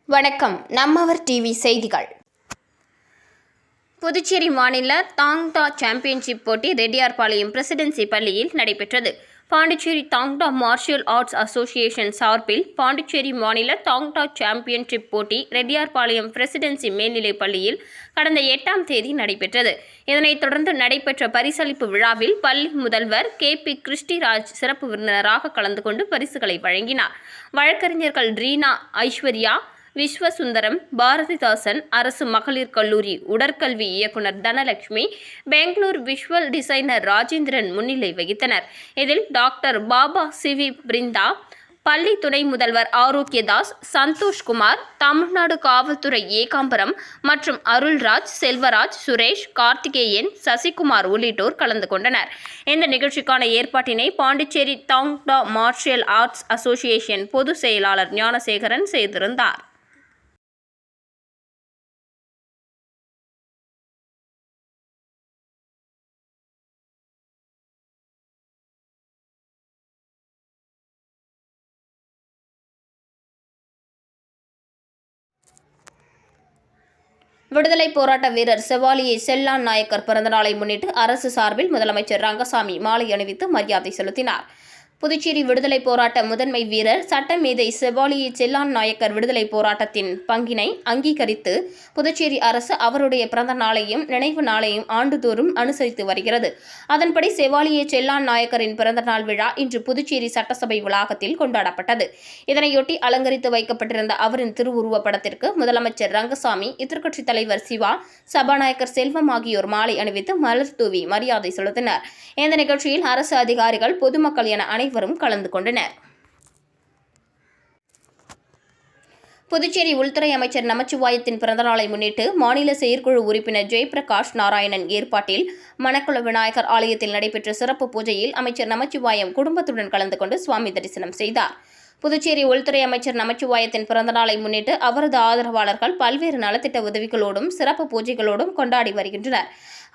வணக்கம். நம்மவர் டிவி செய்திகள். புதுச்சேரி மாநில தாங்டா சாம்பியன்ஷிப் போட்டி ரெட்டியார்பாளையம் பிரசிடென்சி பள்ளியில் நடைபெற்றது. பாண்டிச்சேரி தாங்டா மார்ஷியல் ஆர்ட்ஸ் அசோசியேஷன் சார்பில் பாண்டிச்சேரி மாநில தாங்டா சாம்பியன்ஷிப் போட்டி ரெட்டியார்பாளையம் பிரசிடென்சி மேல்நிலைப் பள்ளியில் கடந்த 8ஆம் தேதி நடைபெற்றது. இதனைத் தொடர்ந்து நடைபெற்ற பரிசளிப்பு விழாவில் பள்ளி முதல்வர் KP கிறிஸ்டிராஜ் சிறப்பு விருந்தினராக கலந்து கொண்டு பரிசுகளை வழங்கினார். வழக்கறிஞர்கள் ரீனா, ஐஸ்வர்யா, விஸ்வசுந்தரம், பாரதிதாசன், அரசு மகளிர் கல்லூரி உடற்கல்வி இயக்குனர் தனலட்சுமி, பெங்களூர் விஷுவல் டிசைனர் ராஜேந்திரன் முன்னிலை வகித்தனர். இதில் டாக்டர் பாபா சிவி பிருந்தா, பள்ளி துணை முதல்வர் ஆரோக்கியதாஸ், சந்தோஷ்குமார், தமிழ்நாடு காவல்துறை ஏகாம்பரம் மற்றும் அருள்ராஜ், செல்வராஜ், சுரேஷ், கார்த்திகேயன், சசிகுமார் உள்ளிட்டோர் கலந்து கொண்டனர். இந்த நிகழ்ச்சிக்கான ஏற்பாட்டினை பாண்டிச்சேரி தாங்டா மார்ஷியல் ஆர்ட்ஸ் அசோசியேஷன் பொதுச் செயலாளர் ஞானசேகரன் செய்திருந்தார். விடுதலை போராட்ட வீரர் செவாலியே செல்லான் நாயக்கர் பிறந்தநாளை முன்னிட்டு அரசு சார்பில் முதலமைச்சர் ரங்கசாமி மாலை அணிவித்து மரியாதை செலுத்தினார். புதுச்சேரி விடுதலை போராட்ட முதன்மை வீரர் சட்டமேதை செவாலியே செல்லான் நாயக்கர் விடுதலை போராட்டத்தின் பங்கினை அங்கீகரித்து புதுச்சேரி அரசு அவருடைய பிறந்த நாளையும் நினைவு நாளையும் ஆண்டுதோறும் அனுசரித்து வருகிறது. அதன்படி செவாலியே செல்லான் நாயக்கரின் பிறந்தநாள் விழா இன்று புதுச்சேரி சட்டசபை வளாகத்தில் கொண்டாடப்பட்டது. இதனையொட்டி அலங்கரித்து வைக்கப்பட்டிருந்த அவரின் திருவுருவப் படத்திற்கு முதலமைச்சர் ரங்கசாமி, எதிர்க்கட்சித் தலைவர் சிவா, சபாநாயகர் செல்வம் ஆகியோர் மாலை அணிவித்து மலர் தூவி மரியாதை செலுத்தினர். இந்த நிகழ்ச்சியில் அரசு அதிகாரிகள், பொதுமக்கள் என அனைவரும் கலந்து கொண்டனர். புதுச்சேரி உள்துறை அமைச்சர் நமச்சிவாயத்தின் பிறந்தநாளை முன்னிட்டு மாநில செயற்குழு உறுப்பினர் ஜெயபிரகாஷ் நாராயணன் ஏற்பாட்டில் மணக்குள விநாயகர் ஆலயத்தில் நடைபெற்ற சிறப்பு பூஜையில் அமைச்சர் நமச்சிவாயம் குடும்பத்துடன் கலந்து கொண்டு சுவாமி தரிசனம் செய்தார். புதுச்சேரி உள்துறை அமைச்சர் நமச்சிவாயத்தின் பிறந்தநாளை முன்னிட்டு அவரது ஆதரவாளர்கள் பல்வேறு நலத்திட்ட உதவிகளோடும் சிறப்பு பூஜைகளோடும் கொண்டாடி வருகின்றனர்.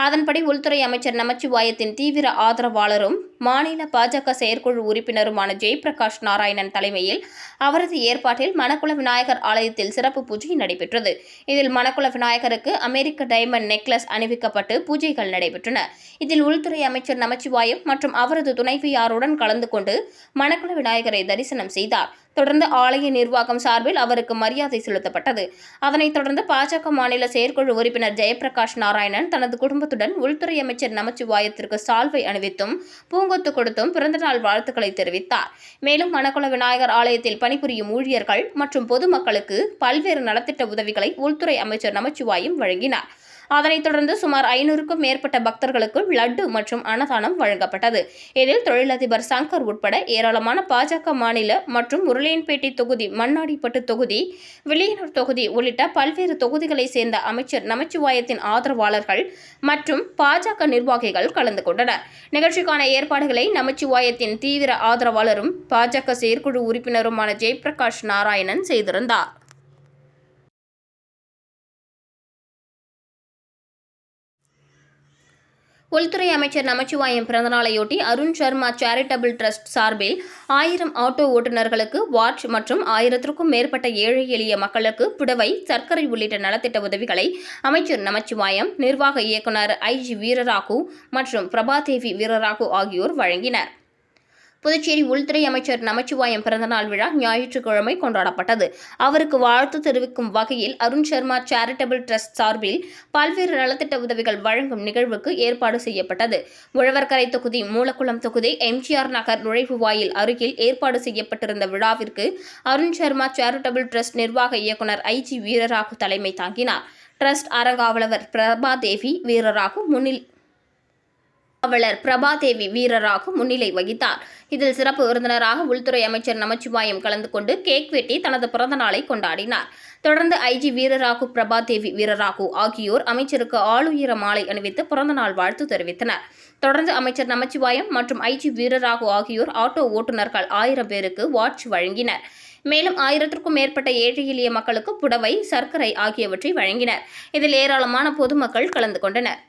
அதன்படி உள்துறை அமைச்சர் நமச்சிவாயத்தின் தீவிர ஆதரவாளரும் மாநில பாஜக செயற்குழு உறுப்பினருமான ஜெயபிரகாஷ் நாராயணன் தலைமையில் அவரது ஏற்பாட்டில் மணக்குள விநாயகர் ஆலயத்தில் சிறப்பு பூஜை நடைபெற்றது. இதில் மணக்குள விநாயகருக்கு அமெரிக்க டைமண்ட் நெக்லஸ் அணிவிக்கப்பட்டு பூஜைகள் நடைபெற்றன. இதில் உள்துறை அமைச்சர் நமச்சிவாயம் மற்றும் அவரது துணைவியாருடன் கலந்து கொண்டு மணக்குள விநாயகரை தரிசனம் செய்தார். தொடர்ந்து ஆலய நிர்வாகம் சார்பில் அவருக்கு மரியாதை செலுத்தப்பட்டது. அதனைத் தொடர்ந்து பாஜக மாநில செயற்குழு உறுப்பினர் ஜெயபிரகாஷ் நாராயணன் தனது குடும்பத்துடன் உள்துறை அமைச்சர் நமச்சிவாயத்திற்கு சால்வை அணிவித்தும் பூங்கொத்து கொடுத்தும் பிறந்தநாள் வாழ்த்துக்களை தெரிவித்தார். மேலும் மணக்குள விநாயகர் ஆலயத்தில் பணிபுரியும் ஊழியர்கள் மற்றும் பொதுமக்களுக்கு பல்வேறு நலத்திட்ட உதவிகளை உள்துறை அமைச்சர் நமச்சிவாயம் வழங்கினார். அதனைத் தொடர்ந்து சுமார் 500க்கும் மேற்பட்ட பக்தர்களுக்கு லட்டு மற்றும் அன்னதானம் வழங்கப்பட்டது. இதில் தொழிலதிபர் சங்கர் உட்பட ஏராளமான பாஜக மாநில மற்றும் உருளையன்பேட்டை தொகுதி, மண்ணாடிப்பட்டு தொகுதி, வில்லியனூர் தொகுதி உள்ளிட்ட பல்வேறு தொகுதிகளைச் சேர்ந்த அமைச்சர் நமச்சிவாயத்தின் ஆதரவாளர்கள் மற்றும் பாஜக நிர்வாகிகள் கலந்து கொண்டனர். நிகழ்ச்சிக்கான ஏற்பாடுகளை நமச்சிவாயத்தின் தீவிர ஆதரவாளரும் பாஜக செயற்குழு உறுப்பினருமான ஜெயபிரகாஷ் நாராயணன் செய்திருந்தார். உள்துறை அமைச்சர் நமச்சிவாயம் பிறந்தநாளையொட்டி அருண் சர்மா சேரிட்டபிள் டிரஸ்ட் சார்பில் 1000 ஆட்டோ ஓட்டுநர்களுக்கு வாட்ச் மற்றும் 1000க்கும் மேற்பட்ட ஏழை எளிய மக்களுக்கு புடவை, சர்க்கரை உள்ளிட்ட நலத்திட்ட உதவிகளை அமைச்சர் நமச்சிவாயம், நிர்வாக இயக்குனர் IG வீரராகு மற்றும் பிரபாதேவி வீரராகு ஆகியோர் வழங்கினர். புதுச்சேரி உள்துறை அமைச்சர் நமச்சிவாயம் பிறந்தநாள் விழா ஞாயிற்றுக்கிழமை கொண்டாடப்பட்டது. அவருக்கு வாழ்த்து தெரிவிக்கும் வகையில் அருண் சர்மா சேரிட்டபிள் டிரஸ்ட் சார்பில் பல்வேறு நலத்திட்ட உதவிகள் வழங்கும் நிகழ்வுக்கு ஏற்பாடு செய்யப்பட்டது. உழவர்கரை தொகுதி, மூலக்குளம் தொகுதி, MGR நகர் நுழைவுவாயில் அருகில் ஏற்பாடு செய்யப்பட்டிருந்த விழாவிற்கு அருண் சர்மா சேரிட்டபிள் டிரஸ்ட் நிர்வாக இயக்குனர் IG வீரராகு தலைமை தாங்கினார். டிரஸ்ட் அறங்காவலர் பிரபாதேவி வீரராகு முன்னிலை வகித்தார். இதில் சிறப்பு விருந்தினராக உள்துறை அமைச்சர் நமச்சிவாயம் கலந்து கொண்டு கேக் வெட்டி தனது பிறந்த நாளை கொண்டாடினார். தொடர்ந்து IG வீரராகு, பிரபாதேவி வீரராகு ஆகியோர் அமைச்சருக்கு ஆளுயர மாலை அணிவித்து பிறந்தநாள் வாழ்த்து தெரிவித்தனர். தொடர்ந்து அமைச்சர் நமச்சிவாயம் மற்றும் IG வீரராகு ஆகியோர் ஆட்டோ ஓட்டுநர்கள் 1000 பேருக்கு வாட்ச் வழங்கினர். மேலும் 1000க்கும் மேற்பட்ட ஏழை எளிய மக்களுக்கு புடவை, சர்க்கரை ஆகியவற்றை வழங்கினர். இதில் ஏராளமான பொதுமக்கள் கலந்து கொண்டனர்.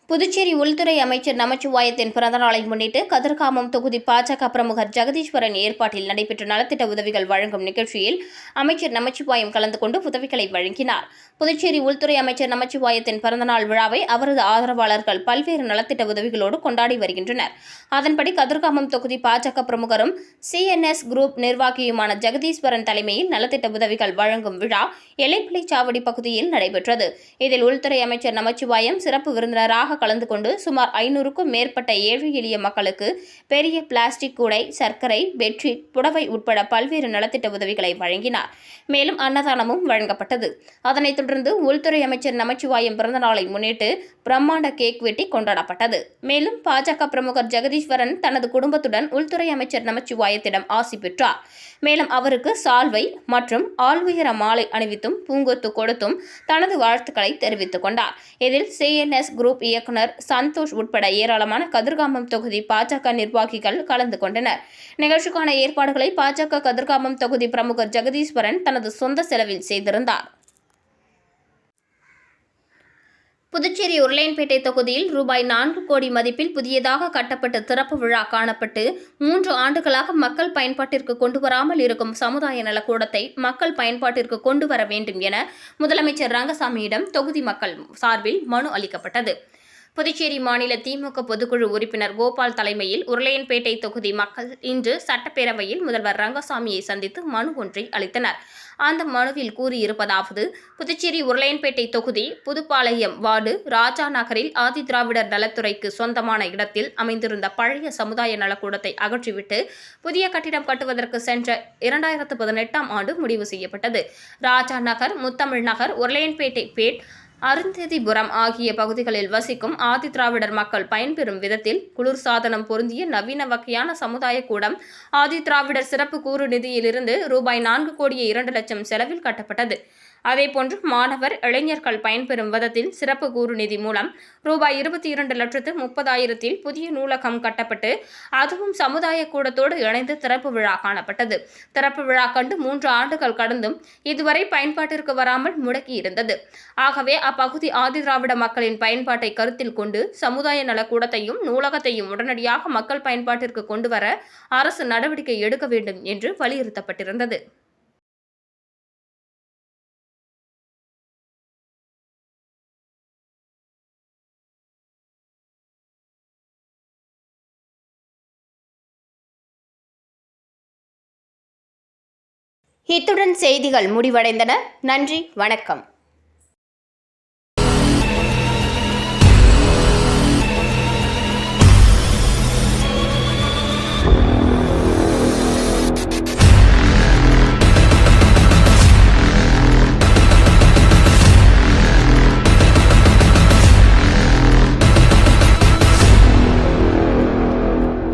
புதுச்சேரி உள்துறை அமைச்சர் நமச்சிவாயத்தின் பிறந்தநாளை முன்னிட்டு கதிர்காமம் தொகுதி பாஜக பிரமுகர் ஜெகதீஸ்வரன் ஏற்பாட்டில் நடைபெற்ற நலத்திட்ட உதவிகள் வழங்கும் நிகழ்ச்சியில் அமைச்சர் நமச்சிவாயம் கலந்து கொண்டு உதவிகளை வழங்கினார். புதுச்சேரி உள்துறை அமைச்சர் நமச்சிவாயத்தின் பிறந்தநாள் விழாவை அவரது ஆதரவாளர்கள் பல்வேறு நலத்திட்ட உதவிகளோடு கொண்டாடி வருகின்றனர். அதன்படி கதிர்காமம் தொகுதி பாஜக பிரமுகரும் CNS குரூப் நிர்வாகியுமான ஜெகதீஸ்வரன் தலைமையில் நலத்திட்ட உதவிகள் வழங்கும் விழா எல்லைப்பிள்ளைச்சாவடி பகுதியில் நடைபெற்றது. இதில் உள்துறை அமைச்சர் நமச்சிவாயம் சிறப்பு விருந்தினராக கலந்து கொண்டு சுமார் 500க்கும் மேற்பட்ட ஏழை எளிய மக்களுக்கு பெரிய பிளாஸ்டிக் கூடை, சர்க்கரை, பெட்ஷீட், புடவை உட்பட பல்வேறு நலத்திட்ட உதவிகளை வழங்கினார். மேலும் அன்னதானமும் வழங்கப்பட்டது. அதனைத் தொடர்ந்து உள்துறை அமைச்சர் நமச்சிவாயம் பிறந்தநாளை முன்னிட்டு பிரம்மாண்ட கேக் வெட்டி கொண்டாடப்பட்டது. மேலும் பாஜக பிரமுகர் ஜெகதீஸ்வரன் தனது குடும்பத்துடன் உள்துறை அமைச்சர் நமச்சிவாயத்திடம் ஆசி பெற்றார். மேலும் அவருக்கு சால்வை மற்றும் ஆள்உயர மாலை அணிவித்தும் பூங்கொத்து கொடுத்தும் தனது வாழ்த்துக்களை தெரிவித்துக் கொண்டார். இதில் CNS குரூப் இயக்குனர் சந்தோஷ் உட்பட ஏராளமான கதிர்காமம் தொகுதி பாஜக நிர்வாகிகள் கலந்து கொண்டனர். நிகழ்ச்சிக்கான ஏற்பாடுகளை பாஜக கதிர்காமம் தொகுதி பிரமுகர் ஜெகதீஸ்வரன் தனது சொந்த செலவில் செய்திருந்தார். புதுச்சேரி உருளையன்பேட்டை தொகுதியில் ரூ.4 கோடி மதிப்பில் புதியதாக கட்டப்பட்ட திறப்பு விழா காணப்பட்டு 3 ஆண்டுகளாக மக்கள் பயன்பாட்டிற்கு கொண்டுவராமல் இருக்கும் சமுதாய நலக்கூடத்தை மக்கள் பயன்பாட்டிற்கு கொண்டு வர வேண்டும் என முதலமைச்சர் ரங்கசாமியிடம் தொகுதி மக்கள் சார்பில் மனு அளிக்கப்பட்டது. புதுச்சேரி மாநில திமுக பொதுக்குழு உறுப்பினர் கோபால் தலைமையில் உருளையன்பேட்டை தொகுதி மக்கள் இன்று சட்டப்பேரவையில் முதல்வர் ரங்கசாமியை சந்தித்து மனு ஒன்றை அளித்தனர். அந்த மனுவில் கூறியிருப்பதாவது: புதுச்சேரி உருளையன்பேட்டை தொகுதி புதுப்பாளையம் வார்டு ராஜா நகரில் ஆதிதிராவிடர் நலத்துறைக்கு சொந்தமான இடத்தில் அமைந்திருந்த பழைய சமுதாய நலக்கூடத்தை அகற்றிவிட்டு புதிய கட்டிடம் கட்டுவதற்கு சென்ற 2018ஆம் ஆண்டு முடிவு செய்யப்பட்டது. ராஜா நகர், முத்தமிழ் நகர், உருளையன்பேட்டை பேட், அருந்ததிபுரம் ஆகிய பகுதிகளில் வசிக்கும் ஆதிதிராவிடர் மக்கள் பயன்பெறும் விதத்தில் குளிர்சாதனம் பொருந்திய நவீன வகையான சமுதாய கூடம் ஆதிதிராவிடர் சிறப்பு கூறு நிதியிலிருந்து ரூ.4 கோடியே 2 லட்சம் செலவில் கட்டப்பட்டது. அதேபோன்று மாணவர், இளைஞர்கள் பயன்பெறும் விதத்தில் சிறப்பு கூறு நிதி மூலம் ரூ.22,30,000 புதிய நூலகம் கட்டப்பட்டு அதுவும் சமுதாய கூடத்தோடு இணைந்து திறப்பு விழா காணப்பட்டது. திறப்பு விழா கண்டு 3 ஆண்டுகள் கடந்தும் இதுவரை பயன்பாட்டிற்கு வராமல் முடக்கியிருந்தது. ஆகவே அப்பகுதி ஆதிதிராவிட மக்களின் பயன்பாட்டை கருத்தில் கொண்டு சமுதாய நலக்கூடத்தையும் நூலகத்தையும் உடனடியாக மக்கள் பயன்பாட்டிற்கு கொண்டுவர அரசு நடவடிக்கை எடுக்க வேண்டும் என்று வலியுறுத்தப்பட்டிருந்தது. இத்துடன் செய்திகள் முடிவடைந்தன. நன்றி, வணக்கம்.